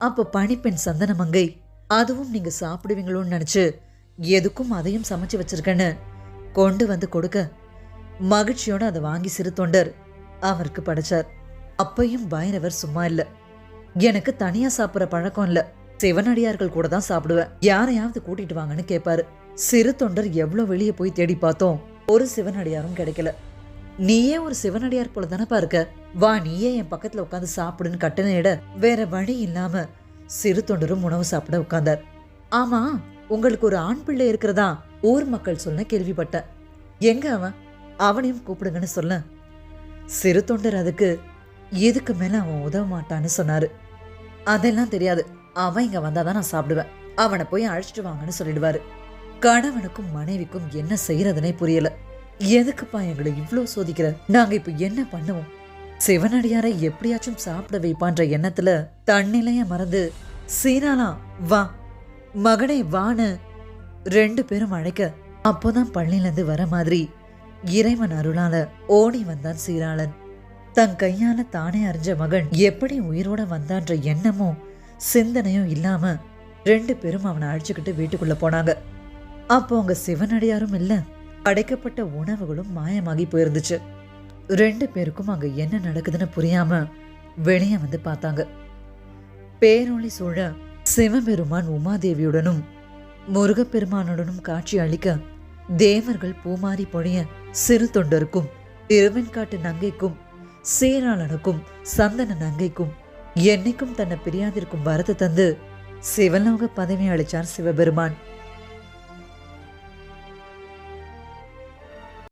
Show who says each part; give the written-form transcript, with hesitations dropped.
Speaker 1: அப்ப பணிப்பெண் சந்தனமங்கை, அதுவும் நீங்க சாப்பிடுவீங்களோன்னு நினைச்சு எதுக்கும் அதையும் சமைச்சு வச்சிருக்கேன்னு கொண்டு வந்து கொடுக்க மகிழ்ச்சியோட அதை வாங்கி சிறு தொண்டர் அவருக்கு படைச்சார். அப்பையும் பைரவர் சும்மா இல்ல. எனக்கு தனியா சாப்பிட்ற பழக்கம் இல்ல, சிவனடியார்கள் கூட தான் சாப்பிடுவேன், யாரையாவது கூட்டிட்டு வாங்கன்னு கேட்பாரு. சிறு தொண்டர் எவ்வளவு வெளியே போய் தேடி பார்த்தோம், ஒரு சிவனடியாரும் கிடைக்கல. நீயே ஒரு சிவனடியார் போல தானப்பா இருக்க, வா நீயே என் பக்கத்துல உட்காந்து சாப்பிடுன்னு கட்டணையிட வேற வழி இல்லாம சிறு தொண்டரும் உணவு சாப்பிட உட்கார்ந்தார். ஆமா, உங்களுக்கு ஒரு ஆண் பிள்ளை இருக்கிறதா ஊர் மக்கள் சொல்ல கேள்விப்பட்டேன், எங்க அவன், அவனையும் கூப்பிடுங்கன்னு சொல்ல சிறு தொண்டர் அதுக்கு இதுக்கு மேல அவன் உதவ மாட்டான்னு சொன்னாரு. அதெல்லாம் தெரியாது, அவன் இங்க வந்தாதான் நான் சாப்பிடுவேன், அவனை போய் அழைச்சிட்டு வாங்கன்னு சொல்லிடுவாரு. கணவனுக்கும் மனைவிக்கும் என்ன செய்யறதுனே புரியல. எதுக்குப்பா எங்களை இவ்ளோ சோதிக்கிற, நாங்க இப்ப என்ன பண்ணுவோம், சிவனடியாரை எப்படியாச்சும் சாப்பிட வைப்பான்ற எண்ணத்துல தன்னிலைய மறந்து சீராளா வா மகனே வான்னு 2 பேரும் அழைக்க அப்போதான் பள்ளியில இருந்து வர மாதிரி இறைவன் அருளால ஓடி வந்தான் சீராளன். தன் கையால தானே அறிஞ்ச மகன் எப்படி உயிரோட வந்தான்ற எண்ணமும் சிந்தனையும் இல்லாம 2 பேரும் அவனை அழைச்சுக்கிட்டு வீட்டுக்குள்ள போனாங்க. அப்போ அங்க சிவனடியாரும் இல்ல, அடைக்கப்பட்ட உணவுகளும் மாயமாகி போயிருந்துச்சு. 2 பேருக்கும் அங்க என்ன நடக்குதுன்னு புரியாம வெளியே வந்து பார்த்தாங்க. பேரொளி சூழ சிவபெருமான் உமாதேவியுடனும் முருகப்பெருமானுடனும் காட்சி அளிக்க தேவர்கள் பூமாரி பொழிய சிறு தொண்டருக்கும் திருவெண்காட்டு நங்கைக்கும் சீராளனுக்கும் சந்தன நங்கைக்கும் என்னைக்கும் தன்னை பிரியாதிருக்கும் வரத்தை தந்து சிவலோக பதவி அளிச்சார் சிவபெருமான்.